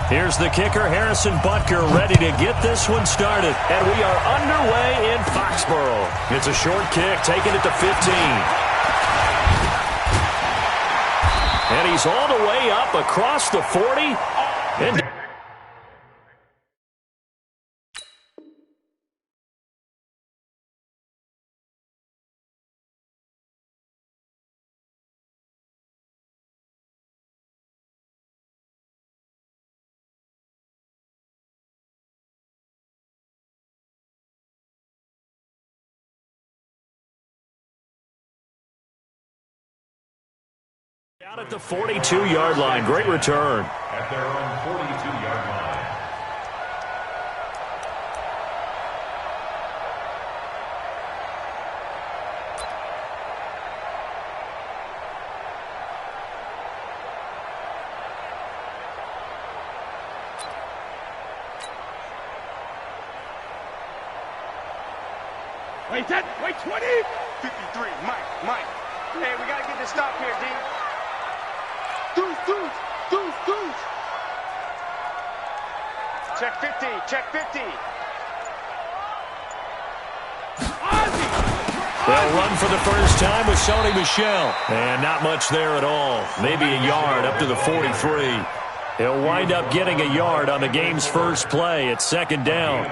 Here's the kicker, Harrison Butker, ready to get this one started. And we are underway in Foxborough. It's a short kick, taking it to 15. And he's all the way up across the 40. And out at the 42-yard line. Great return. At their own 42-yard line. Wait, 10, wait, 20. 53, Mike. Hey, we got to get this stop here, D. Deuce. Check 50, check 50. They'll run for the first time with Sony Michel. And not much there at all. Maybe a yard up to the 43. He'll wind up getting a yard on the game's first play at second down.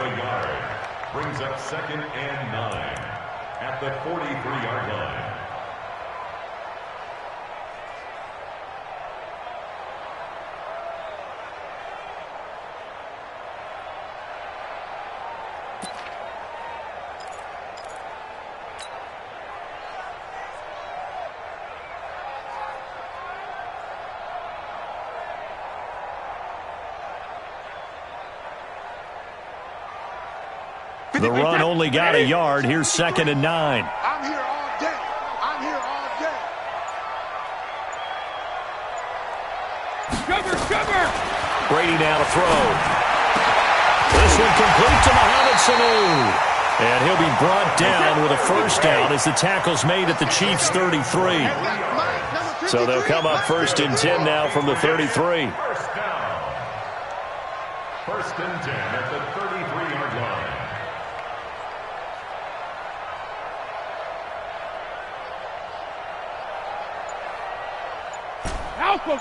Brings up 2nd and 9 at the 43-yard line. The run only got a yard. Here's 2nd and 9. I'm here all day. Sugar. Brady now to throw. This one complete to Mohamed Sanu. And he'll be brought down with a first down as the tackle's made at the Chiefs' 33. So they'll come up 1st and 10 now from the 33. First down. 1st and 10 at the 33-yard line. Alpha.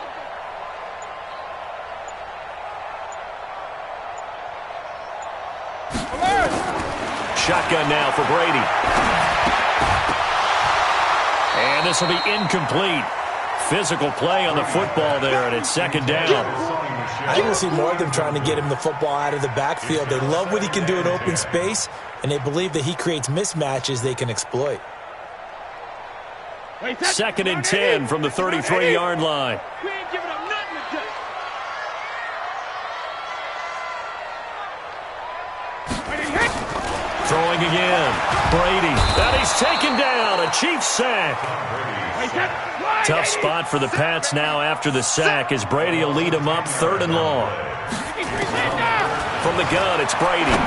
Shotgun now for Brady. And this will be incomplete. Physical play on the football there, and it's 2nd down. I think we'll see more of them trying to get him the football out of the backfield. They love what he can do in open space, and they believe that he creates mismatches they can exploit. 2nd and 10 from the 33-yard line. We ain't giving up nothing today. Throwing again. Brady. And he's taken down. A Chiefs sack. Tough spot for the Pats now after the sack as Brady will lead them up 3rd and long. From the gun, it's Brady.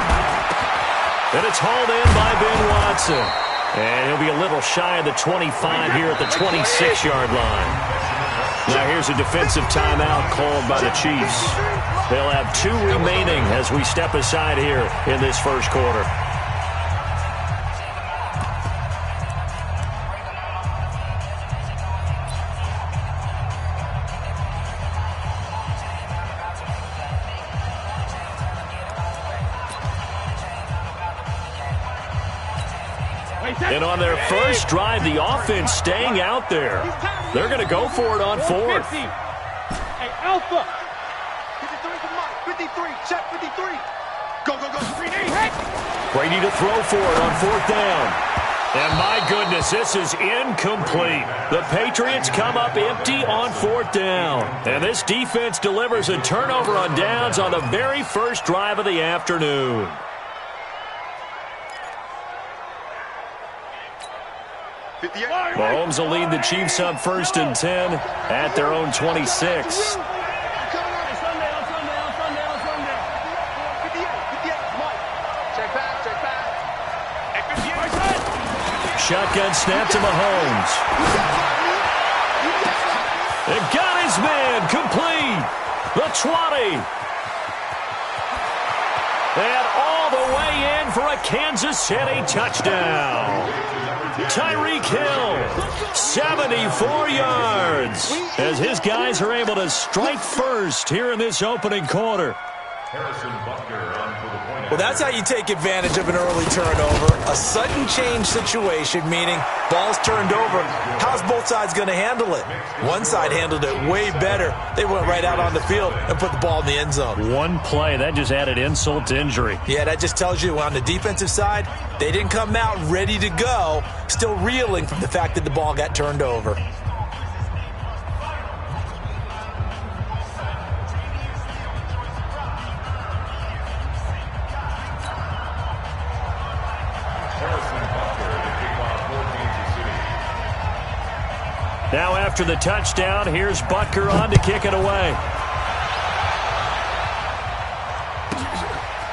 And it's hauled in by Ben Watson. And he'll be a little shy of the 25 here at the 26-yard line. Now here's a defensive timeout called by the Chiefs. They'll have 2 remaining as we step aside here in this first quarter. And on their first drive, the offense staying out there. They're going to go for it on 4th. Hey, Alpha. 53, check 53. Go. Brady to throw for it on 4th down. And my goodness, this is incomplete. The Patriots come up empty on 4th down. And this defense delivers a turnover on downs on the very first drive of the afternoon. Mahomes will lead the Chiefs up 1st and 10 at their own 26. Shotgun snap to Mahomes. And got his man complete. The 20. And all the way in for a Kansas City touchdown. Tyreek Hill, 74 yards, as his guys are able to strike first here in this opening quarter. Well, that's how you take advantage of an early turnover. A sudden change situation, meaning ball's turned over. How's both sides going to handle it? One side handled it way better. They went right out on the field and put the ball in the end zone. One play, that just added insult to injury. Yeah, that just tells you on the defensive side, they didn't come out ready to go, still reeling from the fact that the ball got turned over. Now after the touchdown, here's Butker on to kick it away.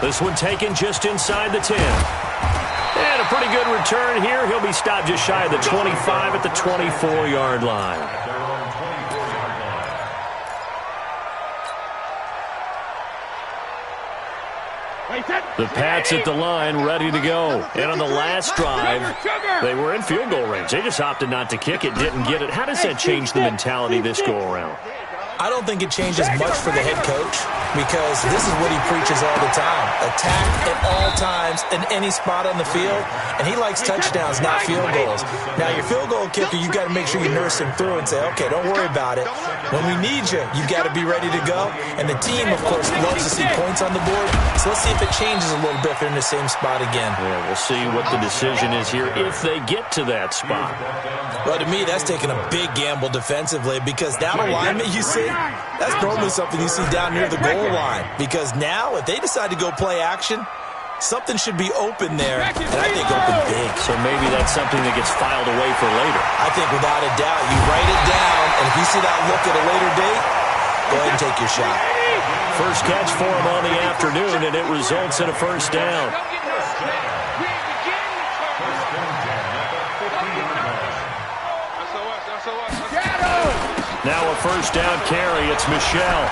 This one taken just inside the 10. And a pretty good return here. He'll be stopped just shy of the 25 at the 24-yard line. The Pats at the line, ready to go. And on the last drive, they were in field goal range. They just opted not to kick it, didn't get it. How does that change the mentality this go-around? I don't think it changes much for the head coach because this is what he preaches all the time. Attack at all times in any spot on the field, and he likes touchdowns, not field goals. Now, your field goal kicker, you've got to make sure you nurse him through and say, okay, don't worry about it. When we need you, you've got to be ready to go. And the team, of course, loves to see points on the board, so let's see if it changes a little bit if they're in the same spot again. Yeah, we'll see what the decision is here if they get to that spot. Well, to me, that's taking a big gamble defensively because that alignment you see, that's normally something you see down near the goal line. Because now, if they decide to go play action, something should be open there, and I think open big. So maybe that's something that gets filed away for later. I think without a doubt, you write it down, and if you see that look at a later date, go ahead and take your shot. First catch for him on the afternoon, and it results in a first down. Now a first down carry. It's Michelle.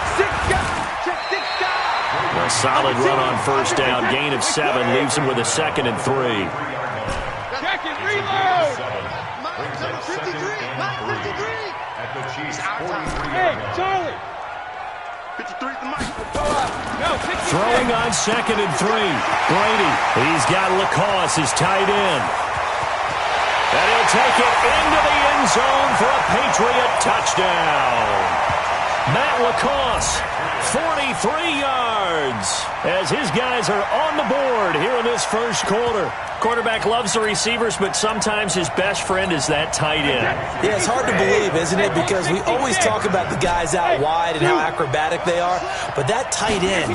A solid run on first down. Gain of 7 leaves him with a 2nd and 3. Check it, reload. Hey, Charlie. 53 the mic. Throwing on 2nd and 3. Brady. He's got Lacoste, his tight end. And he'll take it into the end zone for a Patriot touchdown. Matt Lacoste, 43 yards, as his guys are on the board here in this first quarter. Quarterback loves the receivers, but sometimes his best friend is that tight end. Yeah, it's hard to believe, isn't it? Because we always talk about the guys out wide and how acrobatic they are, but that tight end,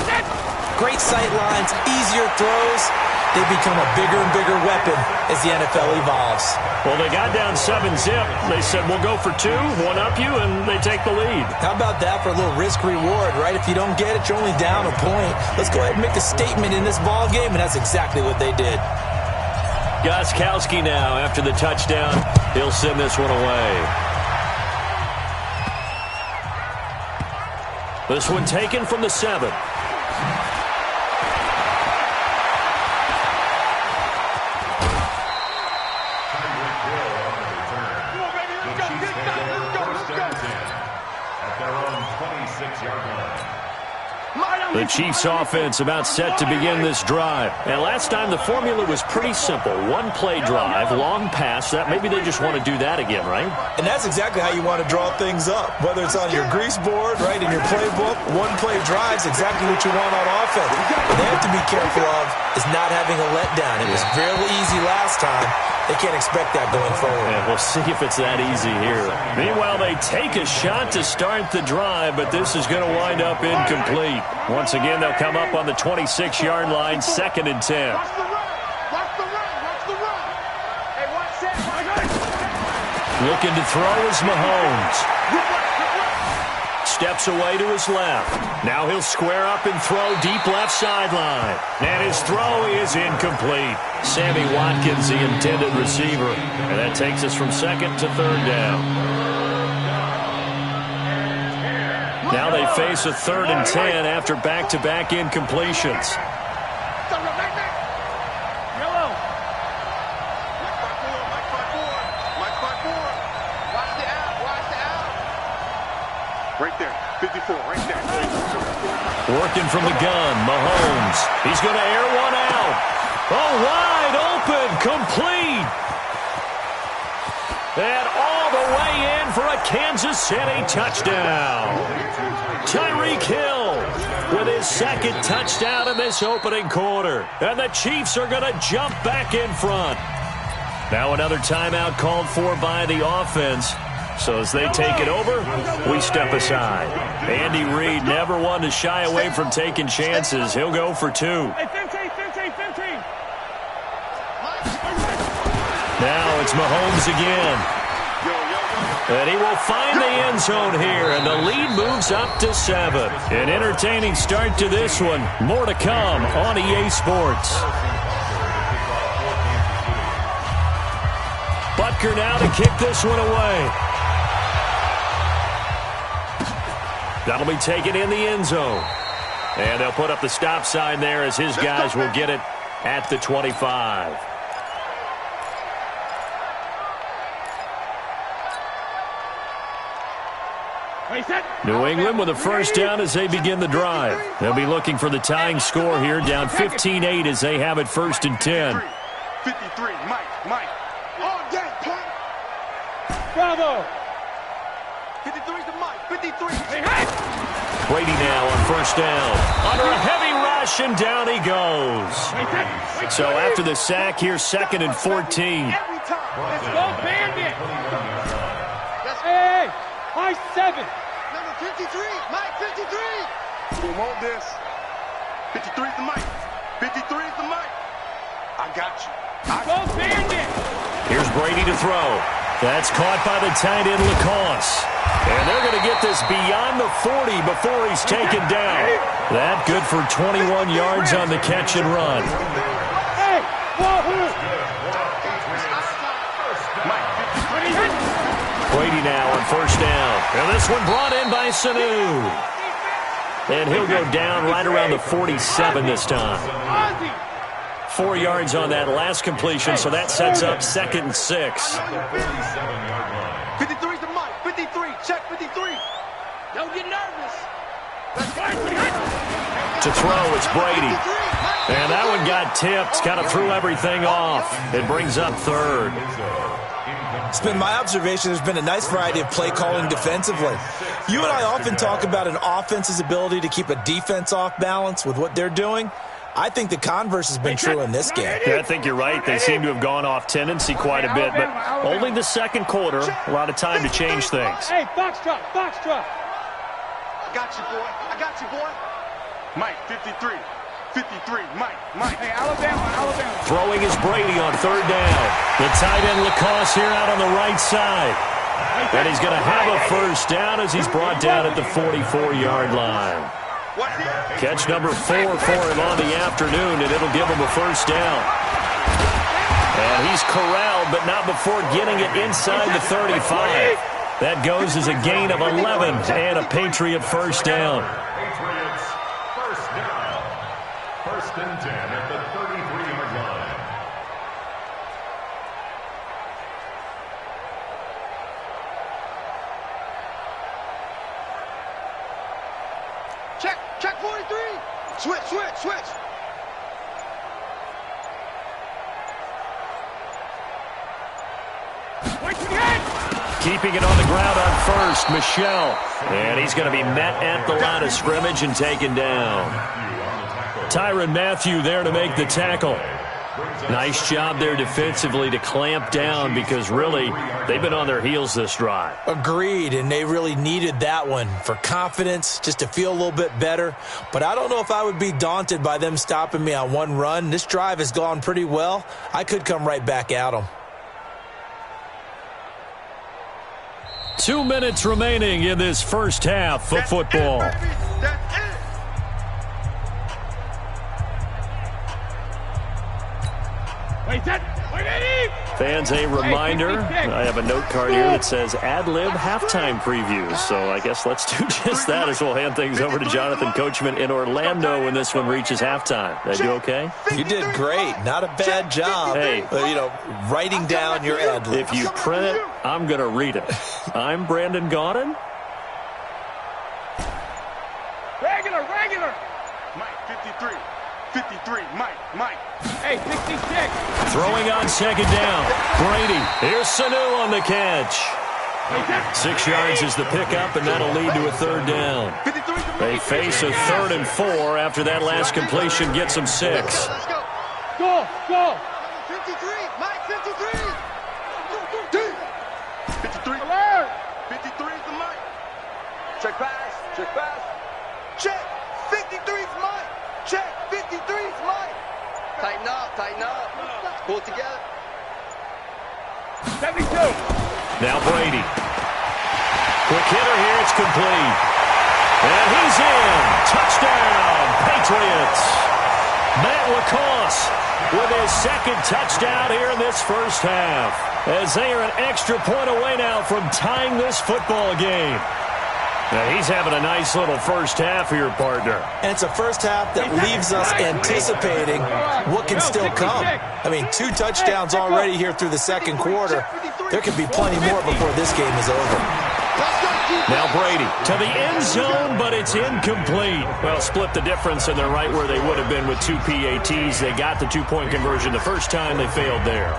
great sight lines, easier throws, they become a bigger and bigger weapon as the NFL evolves. Well, they got down 7-zip. They said, we'll go for 2, one up you, and they take the lead. How about that for a little risk-reward, right? If you don't get it, you're only down a point. Let's go ahead and make a statement in this ball game, and that's exactly what they did. Gostkowski now, after the touchdown, he'll send this one away. This one taken from the 7. The Chiefs offense about set to begin this drive. And last time the formula was pretty simple. One play drive, long pass. That maybe they just want to do that again, right? And that's exactly how you want to draw things up. Whether it's on your grease board, right, in your playbook, one play drive's exactly what you want on offense. What they have to be careful of is not having a letdown. It was fairly easy last time. They can't expect that going forward. Yeah, we'll see if it's that easy here. Meanwhile, they take a shot to start the drive, but this is going to wind up incomplete. Once again, they'll come up on the 26-yard line, 2nd and 10. Watch the run. Watch the run. Watch the run. Hey, watch that. Looking to throw is Mahomes. Steps away to his left. Now he'll square up and throw deep left sideline. And his throw is incomplete. Sammy Watkins, the intended receiver. And that takes us from 2nd to 3rd down. Now they face a 3rd and 10 after back-to-back incompletions. Right there. 54, right there. Working from the gun, Mahomes. He's going to air one out. Oh, wide open, complete. And all the way in for a Kansas City touchdown. Tyreek Hill with his second touchdown in this opening quarter. And the Chiefs are going to jump back in front. Now another timeout called for by the offense. So as they take it over, we step aside. Andy Reid never one to shy away from taking chances. He'll go for two. Now it's Mahomes again. And he will find the end zone here, and the lead moves up to 7. An entertaining start to this one. More to come on EA Sports. Butker now to kick this one away. That'll be taken in the end zone. And they'll put up the stop sign there as his guys will get it at the 25. New England with a first down as they begin the drive. They'll be looking for the tying score here, down 15-8 as they have it 1st and 10. 53, Mike. All day, punt. Bravo. 53 to Mike. 53. Brady now on first down. Under a heavy rush, and down he goes. So after the sack, here's 2nd and 14. Every time. Let's go, Bandit. Hey, high 7. Number 53, Mike, 53. We want this. 53 is the Mike. 53 is the Mike. I got you. Go, Bandit. Here's Brady to throw. That's caught by the tight end, Lacoste. And they're going to get this beyond the 40 before he's taken down. That good for 21 yards on the catch and run. Hey, Brady now on first down. And this one brought in by Sanu. And he'll go down right around the 47 this time. 4 yards on that last completion, so that sets up 2nd and 6. 53 is the Mike. 53. Check 53. Don't get nervous. To throw, it's Brady. And that one got tipped, kind of threw everything off. It brings up 3rd. It's been my observation there's been a nice variety of play calling defensively. You and I often talk about an offense's ability to keep a defense off balance with what they're doing. I think the converse has been true in this game. Yeah, I think you're right. They seem to have gone off tendency quite a bit, but only the second quarter, a lot of time to change things. Hey, box drop. I got you, boy. Mike, 53. 53, Mike. Hey, Alabama. Throwing is Brady on 3rd down. The tight end Lacoste here out on the right side. And he's going to have a first down as he's brought down at the 44-yard line. Catch number 4 for him on the afternoon, and it'll give him a first down. And he's corralled, but not before getting it inside the 35. That goes as a gain of 11 and a Patriot first down. Patriots first down. 1st and 10 at the 33-yard line. Check 43. Switch. Keeping it on the ground on first, Michelle. And he's going to be met at the line of scrimmage and taken down. Tyrann Mathieu there to make the tackle. Nice job there defensively to clamp down because really they've been on their heels this drive. Agreed, and they really needed that one for confidence, just to feel a little bit better. But I don't know if I would be daunted by them stopping me on one run. This drive has gone pretty well. I could come right back at them. 2 minutes remaining in this first half of football. That's it. Fans, a reminder, I have a note card here that says ad-lib halftime previews. So I guess let's do just that as we'll hand things over to Jonathan Coachman in Orlando when this one reaches halftime. Did I do okay? You did great. Not a bad job. Hey. Writing down your ad-libs. If you print it, I'm going to read it. I'm Brandon Gaudin. Regular. Mike, 53. 53, Mike. Hey, 66. Throwing on second down. Brady. Here's Sanu on the catch. 6 yards is the pickup, and that'll lead to a third down. They face a 3rd and 4 after that last completion gets them 6. Let's go. Go. 53, Mike, 53. 53. Alert. 53 is the Mike. Check pass. Check. 53 is Mike. Check. 53 is Mike. Tighten up. Pull it together. 72. Now Brady. Quick hitter here. It's complete. And he's in. Touchdown, Patriots. Matt LaCosse with his second touchdown here in this first half, as they are an extra point away now from tying this football game. Now he's having a nice little first half here, partner. And it's a first half that leaves us anticipating what can still come. I mean, 2 touchdowns already here through the second quarter. There could be plenty more before this game is over. Now Brady to the end zone, but it's incomplete. Well, split the difference, and they're right where they would have been with 2 PATs. They got the 2-point conversion the first time. They failed there.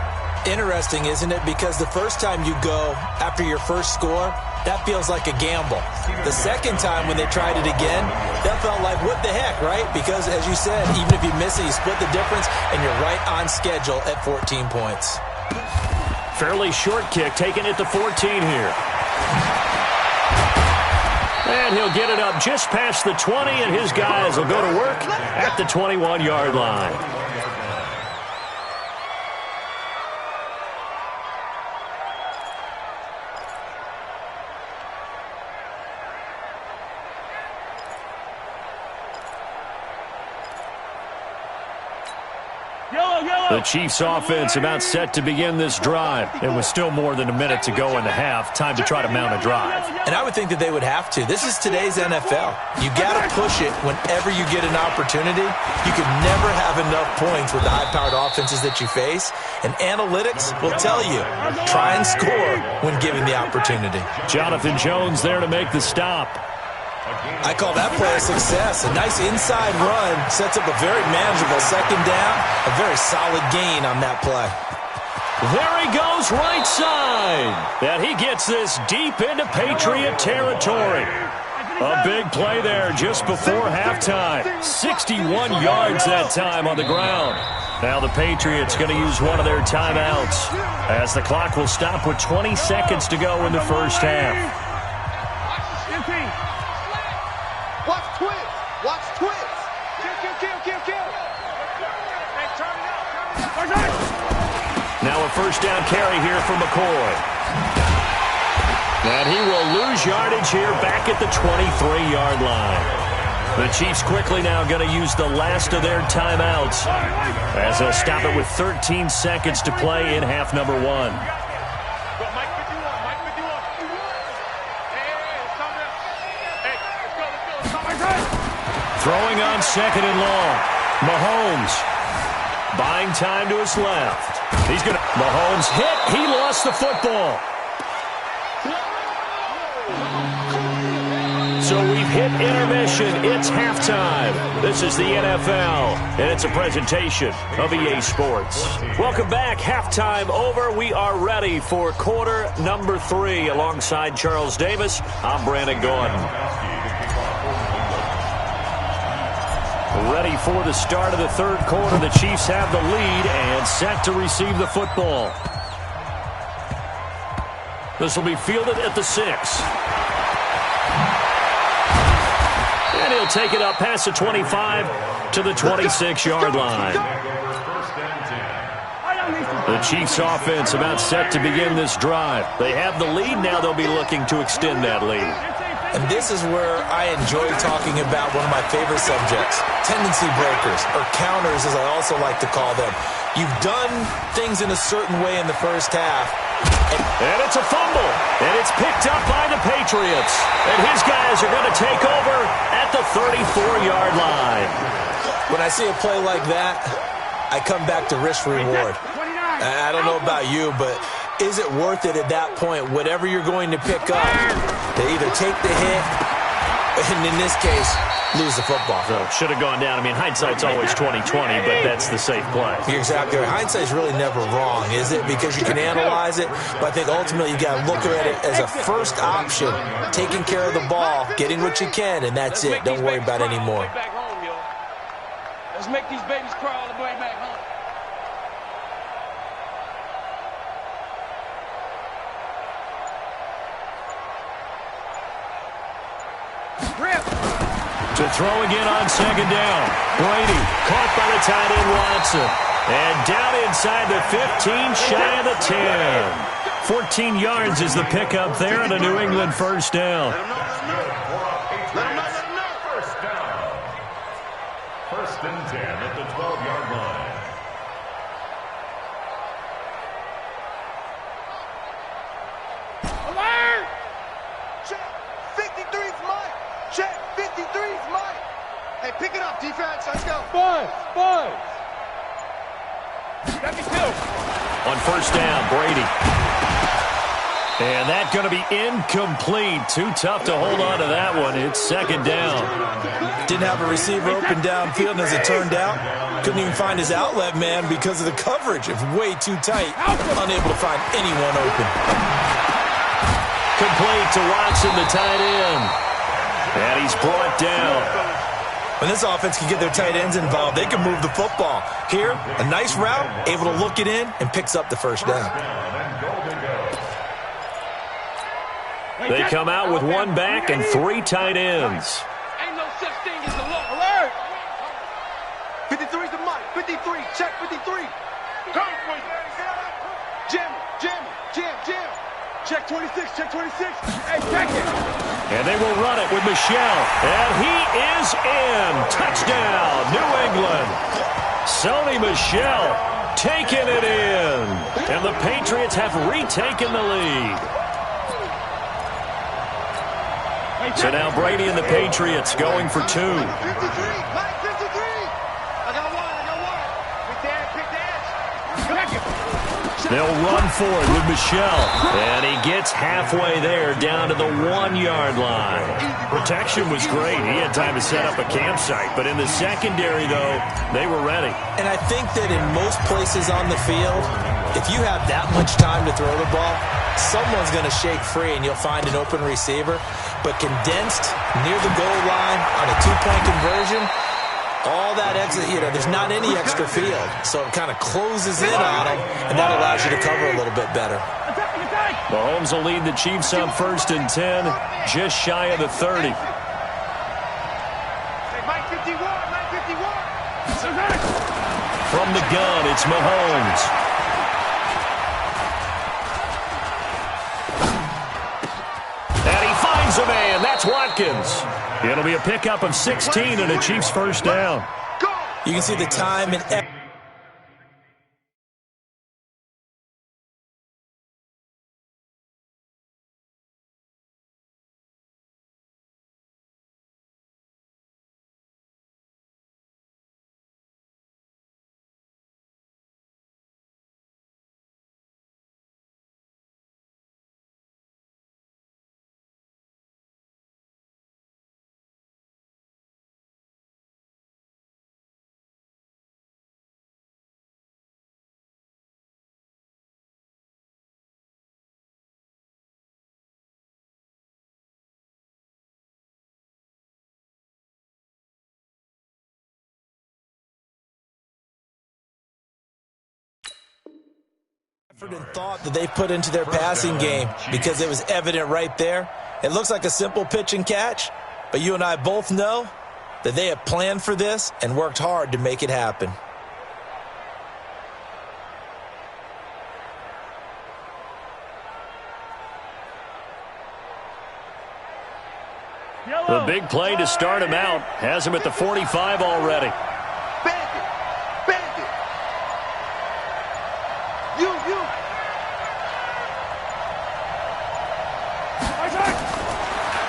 Interesting, isn't it? Because the first time you go after your first score, that feels like a gamble. The second time when they tried it again, that felt like, what the heck, right? Because, as you said, even if you miss it, you split the difference, and you're right on schedule at 14 points. Fairly short kick, taking it to 14 here. And he'll get it up just past the 20, and his guys will go to work at the 21-yard line. The Chiefs offense about set to begin this drive. It was still more than a minute to go in the half. Time to try to mount a drive. And I would think that they would have to. This is today's NFL. You got to push it whenever you get an opportunity. You can never have enough points with the high-powered offenses that you face. And analytics will tell you, try and score when given the opportunity. Jonathan Jones there to make the stop. I call that play a success. A nice inside run sets up a very manageable second down. A very solid gain on that play. There he goes right side. And he gets this deep into Patriot territory. A big play there just before halftime. 61 yards that time on the ground. Now the Patriots going to use one of their timeouts, as the clock will stop with 20 seconds to go in the first half. Watch twins. Kill. Hey, turn it up. Now a first down carry here for McCoy. And he will lose yardage here back at the 23-yard line. The Chiefs quickly now going to use the last of their timeouts, as they'll stop it with 13 seconds to play in half number 1. Throwing on second and long. Mahomes buying time to his left. Mahomes hit. He lost the football. So we've hit intermission. It's halftime. This is the NFL, and it's a presentation of EA Sports. Welcome back. Halftime over. We are ready for quarter number 3. Alongside Charles Davis, I'm Brandon Gordon. Ready for the start of the third quarter. The Chiefs have the lead and set to receive the football. This will be fielded at the 6. And he'll take it up past the 25 to the 26-yard line. The Chiefs offense about set to begin this drive. They have the lead. Now they'll be looking to extend that lead. And this is where I enjoy talking about one of my favorite subjects, tendency breakers, or counters as I also like to call them. You've done things in a certain way in the first half. And it's a fumble, and it's picked up by the Patriots. And his guys are going to take over at the 34-yard line. When I see a play like that, I come back to risk-reward. I don't know about you, but is it worth it at that point, whatever you're going to pick up, to either take the hit and in this case, lose the football. So should have gone down. I mean, hindsight's always 20/20, but that's the safe play. You're exactly right. Hindsight's really never wrong, is it? Because you can analyze it, but I think ultimately you got to look at it as a first option, taking care of the ball, getting what you can, and that's it. Don't worry about any more. Let's make these babies cry all the way back home. To throw again on second down. Brady caught by the tight end Watson. And down inside the 15, shy of the 10. 14 yards is the pickup there and a New England first down. First and 10 at the 12-yard line. Alert! Check. 53's Mike. Check. 53's Mike. Hey, pick it up, defense. Let's go. Five. Let me go. On first down, Brady. And that's going to be incomplete. Too tough to hold on to that one. It's second down. Didn't have a receiver open downfield, and as it turned out, couldn't even find his outlet man because of the coverage. It's way too tight. Unable to find anyone open. Complete to Watson, the tight end. And he's brought down. When this offense can get their tight ends involved, they can move the football. Here, a nice route, able to look it in, and picks up the first down. They come out with one back and three tight ends. Ain't no such thing as a look. Alert! 53's the Mike. 53. Check 53. Go. Jim. Check 26. Check 26. Hey, check it. And they will run it with Michelle. And he is in. Touchdown, New England. Sony Michel taking it in. And the Patriots have retaken the lead. So now Brady and the Patriots going for two. 53. Mike 53. I got one. Big dance. They'll run for it with Michelle. And he gets halfway there down to the 1-yard line. Protection was great. He had time to set up a campsite. But in the secondary, though, they were ready. And I think that in most places on the field, if you have that much time to throw the ball, someone's going to shake free and you'll find an open receiver. But condensed near the goal line on a two-point conversion, all that extra, there's not any extra field. So it kind of closes in on them, and that allows you to cover a little bit better. Mahomes will lead the Chiefs on first and 10, just shy of the 30. Mike 51. From the gun, it's Mahomes. And he finds a man. That's Watkins. It'll be a pickup of 16 and a Chiefs first down. You can see the time and effort. And thought that they put into their passing game because it was evident right there. It looks like a simple pitch and catch, but you and I both know that they have planned for this and worked hard to make it happen. The big play to start him out has him at the 45 already.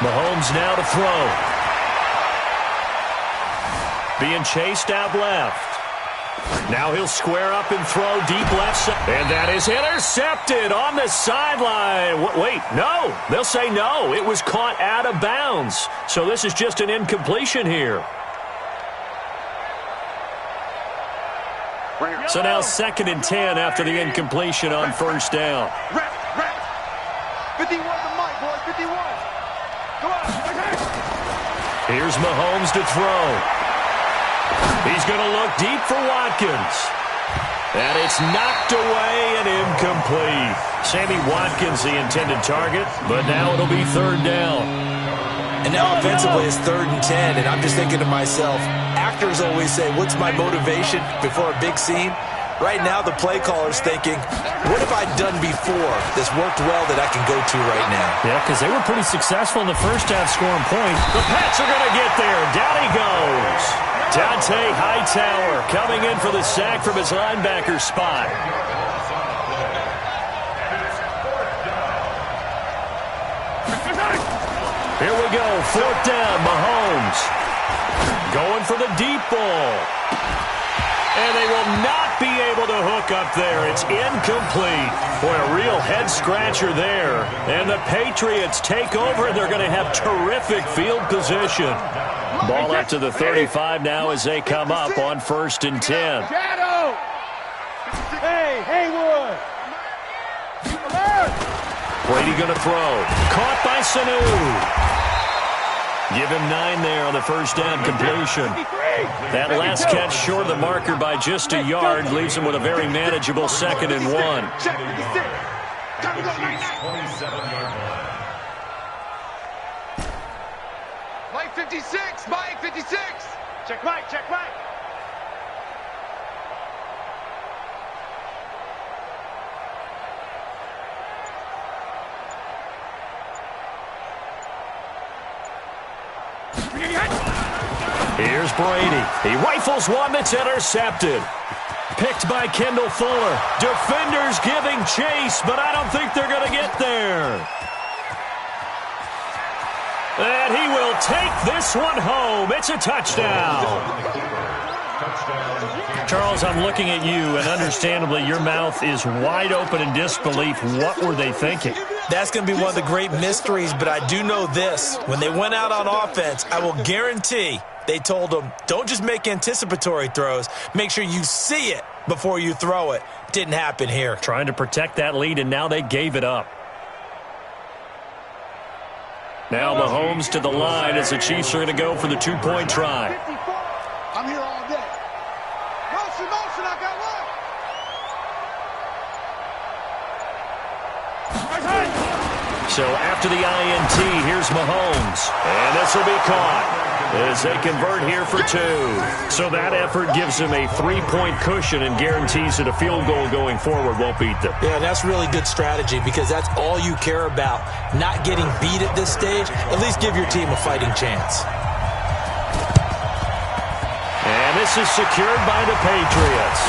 Mahomes now to throw. Being chased out left. Now he'll square up and throw deep left side. And that is intercepted on the sideline. Wait, no. They'll say no. It was caught out of bounds. So this is just an incompletion here. So now 2nd and 10 after the incompletion on first down. 51 to Mike, boys. 51. Go on. Here's Mahomes to throw. He's going to look deep for Watkins. And it's knocked away and incomplete. Sammy Watkins, the intended target, but now it'll be 3rd down. And now offensively it's 3rd and 10, and I'm just thinking to myself, actors always say, what's my motivation before a big scene? Right now the play caller's thinking, what have I done before that's worked well that I can go to right now? Yeah, because they were pretty successful in the first half scoring points. The Pats are going to get there. Down he goes. Dante Hightower coming in for the sack from his linebacker spot. Here we go, 4th down, Mahomes. Going for the deep ball. And they will not be able to hook up there. It's incomplete. Boy, a real head-scratcher there. And the Patriots take over, and they're going to have terrific field position. Ball up to the 35 now as they come up on 1st and 10. Shadow! Hey, Haywood! Brady going to throw. Caught by Sanu. Give him 9 there on the first down completion. That last catch short of the marker by just a yard leaves him with a very manageable 2nd and 1. Mike 56, Mike 56. Check Mike, check Mike. Here's Brady. He rifles one that's intercepted. Picked by Kendall Fuller. Defenders giving chase, but I don't think they're going to get there. And he will take this one home. It's a touchdown. Charles, I'm looking at you, and understandably, your mouth is wide open in disbelief. What were they thinking? That's going to be one of the great mysteries, but I do know this. When they went out on offense, I will guarantee they told them, don't just make anticipatory throws. Make sure you see it before you throw it. Didn't happen here. Trying to protect that lead, and now they gave it up. Now Mahomes to the line as the Chiefs are going to go for the 2-point try. I'm here all day. Motion, motion, I got one. So after the INT, here's Mahomes. And this will be caught as they convert here for 2. So that effort gives them a 3-point cushion and guarantees that a field goal going forward won't beat them. Yeah, that's really good strategy because that's all you care about. Not getting beat at this stage. At least give your team a fighting chance. And this is secured by the Patriots.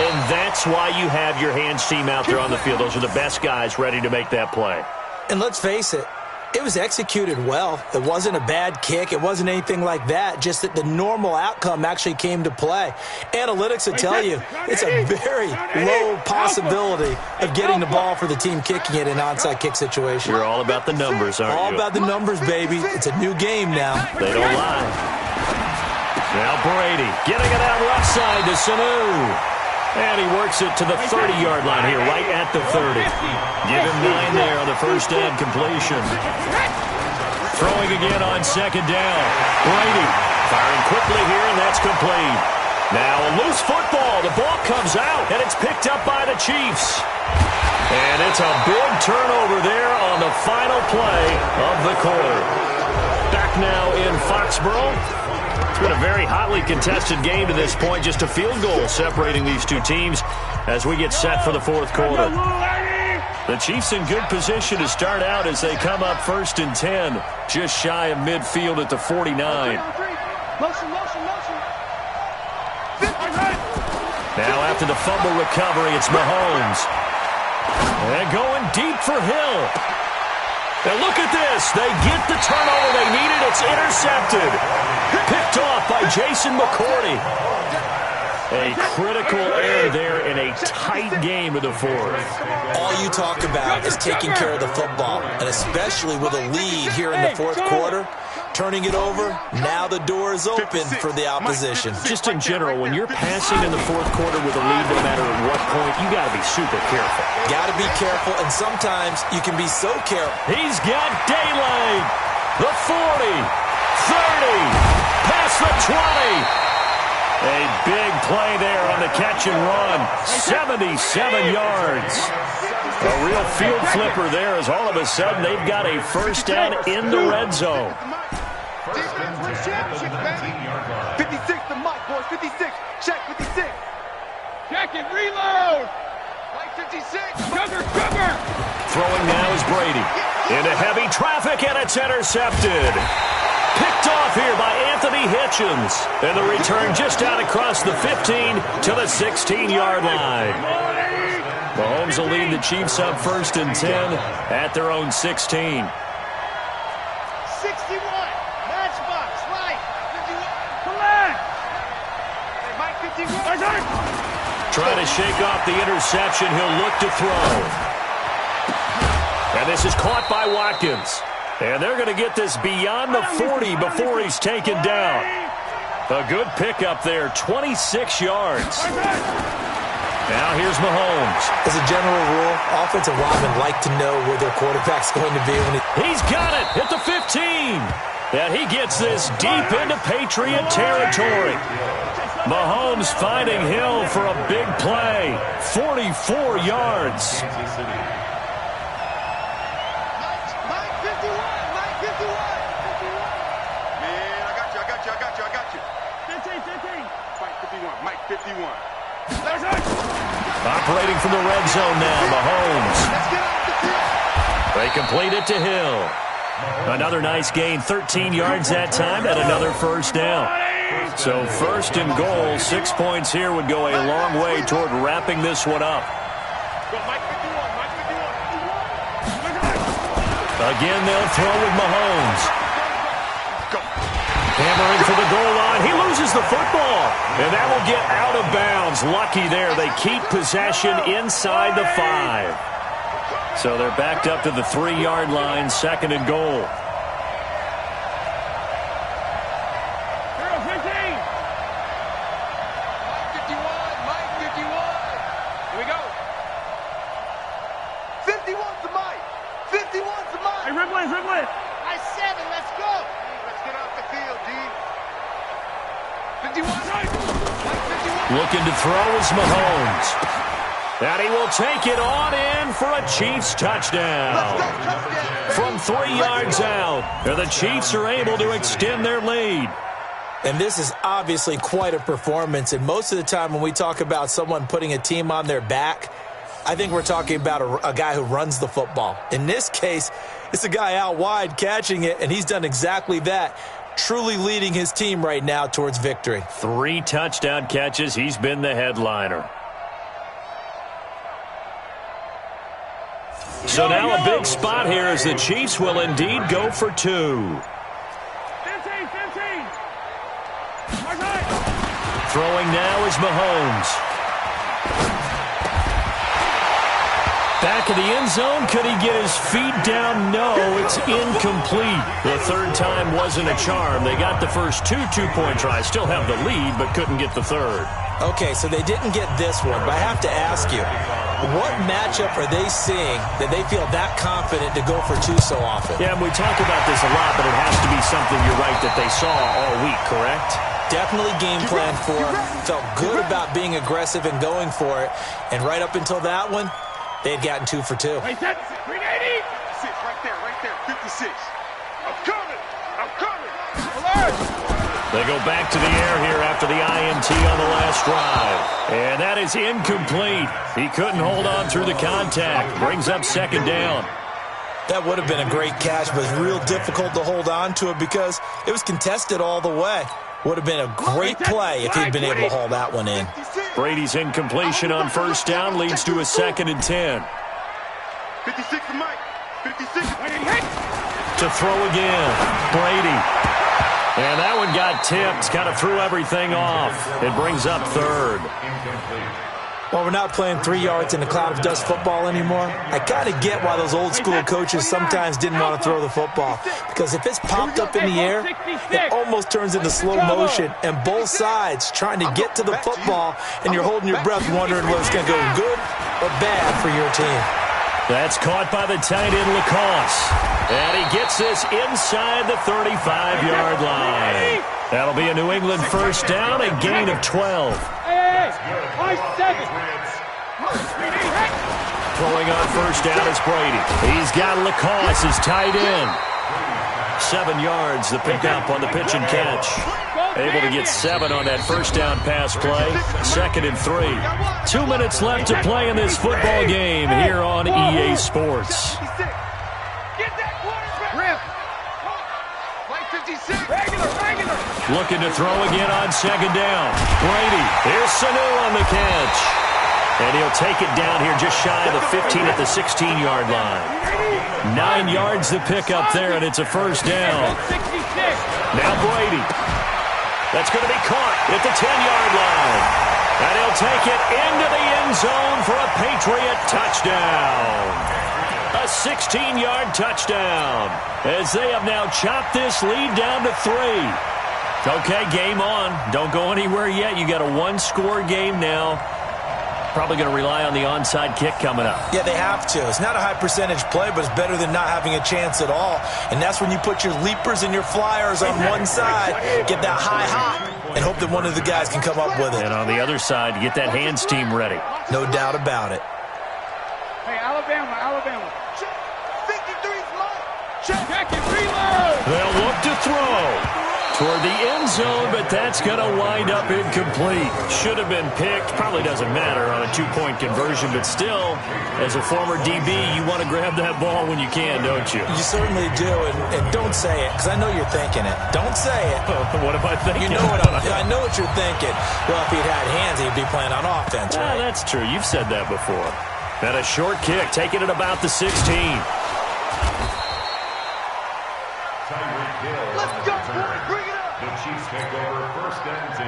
And that's why you have your hands team out there on the field. Those are the best guys ready to make that play. And let's face it, it was executed well. It wasn't a bad kick. It wasn't anything like that. Just that the normal outcome actually came to play. Analytics will tell you it's a very low possibility of getting the ball for the team kicking it in an onside kick situation. You're all about the numbers, aren't you? All about the numbers, baby. It's a new game now. They don't lie. Now Brady getting it out left side to Sanu. And he works it to the 30-yard line here, right at the 30. Give him 9 there on the first down completion. Throwing again on 2nd down. Brady firing quickly here, and that's complete. Now a loose football. The ball comes out, and it's picked up by the Chiefs. And it's a big turnover there on the final play of the quarter. Back now in Foxborough. It's been a very hotly contested game to this point. Just a field goal separating these two teams as we get set for the 4th quarter. The Chiefs in good position to start out as they come up 1st and 10, just shy of midfield at the 49. Motion, motion, motion. Now after the fumble recovery, it's Mahomes. And going deep for Hill. And look at this. They get the turnover they needed. It's intercepted. Picked off by Jason McCourty. A critical error there in a tight game in the fourth. All you talk about is taking care of the football, and especially with a lead here in the fourth quarter, turning it over, now the door is open for the opposition. Just in general, when you're passing in the fourth quarter with a lead, no matter at what point, you got to be super careful. Got to be careful, and sometimes you can be so careful. He's got daylight. The 40, 30, past the 20. A big play there on the catch and run. 77 yards. A real field flipper there as all of a sudden they've got a first down in the red zone. 56 to Mike, boys. 56. Check 56. Check it. Reload. Mike 56. Cover. Throwing now is Brady. Into heavy traffic, and it's intercepted. Picked off here by Anthony Hitchens. And the return just out across the 15 to the 16-yard line. Mahomes will lead the Chiefs up 1st and 10 at their own 16. 61. Matchbox. Right. 51. Collect. Hey, Mike 51. Trying to shake off the interception. He'll look to throw. And this is caught by Watkins. And they're going to get this beyond the 40 before he's taken down. A good pickup there, 26 yards. Now here's Mahomes. As a general rule, offensive linemen like to know where their quarterback's going to be when He's got it at the 15. And he gets this deep into Patriot territory. Mahomes finding Hill for a big play. 44 yards. Mike 51. Operating from the red zone now, Mahomes. They complete it to Hill. Another nice gain, 13 yards that time, and another first down. So 1st and goal, 6 points here would go a long way toward wrapping this one up. Again, they'll throw with Mahomes. Hammering for the goal line. He loses the football. And that will get out of bounds. Lucky there. They keep possession inside the 5. So they're backed up to the 3-yard line, 2nd and goal. Looking to throw is Mahomes. And he will take it on in for a Chiefs touchdown. From 3 yards out, and the Chiefs are able to extend their lead. And this is obviously quite a performance. And most of the time when we talk about someone putting a team on their back, I think we're talking about a guy who runs the football. In this case, it's a guy out wide catching it, and he's done exactly that. Truly leading his team right now towards victory. 3 touchdown catches. He's been the headliner. So now a big spot here as the Chiefs will indeed go for 2. 15. Throwing now is Mahomes. Back of the end zone. Could he get his feet down? No, it's incomplete. The 3rd time wasn't a charm. They got the first 2 two-point tries. Still have the lead, but couldn't get the 3rd. Okay, so they didn't get this one, but I have to ask you, what matchup are they seeing that they feel that confident to go for 2 so often? Yeah, and we talk about this a lot, but it has to be something, you're right, that they saw all week, correct? Definitely game plan for him. Felt good about being aggressive and going for it. And right up until that one, they had gotten 2 for 2. Hey, set. 380. 6, right there. 56. I'm coming. Alert. They go back to the air here after the INT on the last drive. And that is incomplete. He couldn't hold on through the contact. Brings up 2nd down. That would have been a great catch, but it was real difficult to hold on to it because it was contested all the way. Would have been a great play if he'd been able to haul that one in. Brady's incompletion on 1st down leads to a 2nd and 10. 56 to Mike. 56. To throw again. Brady. And that one got tipped, kind of threw everything off. It brings up third. Well, we're not playing 3 yards in a cloud of dust football anymore. I kind of get why those old school coaches sometimes didn't want to throw the football. Because if it's popped up in the air, it almost turns into slow motion. And both sides trying to get to the football, and you're holding your breath wondering whether it's going to go good or bad for your team. That's caught by the tight end, Lacoste. And he gets this inside the 35-yard line. That'll be a New England first down, a gain of 12. Throwing on first down is Brady. He's got Lacoste as tight end. 7 yards the pickup on the pitch and catch. Able to get 7 on that first down pass play. 2nd and 3. 2 minutes left to play in this football game here on EA Sports. Looking to throw again on 2nd down. Brady. Here's Sanu on the catch. And he'll take it down here just shy of the 15 at the 16-yard line. 9 yards to pick up there, and it's a first down. Now Brady. That's going to be caught at the 10-yard line. And he'll take it into the end zone for a Patriot touchdown. A 16-yard touchdown as they have now chopped this lead down to 3. Okay, game on. Don't go anywhere yet. You got a 1-score game now. Probably going to rely on the onside kick coming up. Yeah, they have to. It's not a high percentage play, but it's better than not having a chance at all. And that's when you put your leapers and your flyers on one side, get that high hop, and hope that one of the guys can come up with it. And on the other side, get that hands team ready. No doubt about it. Hey, Alabama. Check. 53's mine. Check. Check and reload. They'll look to throw toward the end zone, but that's going to wind up incomplete. Should have been picked. Probably doesn't matter on a 2-point conversion, but still, as a former DB, you want to grab that ball when you can, don't you? You certainly do, and don't say it, because I know you're thinking it. Don't say it. What am I thinking? You know what I know what you're thinking. Well, if he'd had hands, he'd be playing on offense, right? Well, that's true. You've said that before. And a short kick, taking it about the 16. Let's go, boys. Bring it up. The Chiefs take over 1st and 10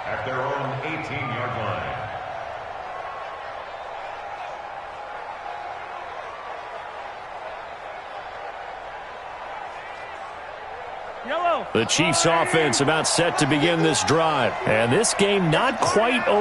at their own 18-yard line. Yellow. The Chiefs offense about set to begin this drive. And this game not quite over.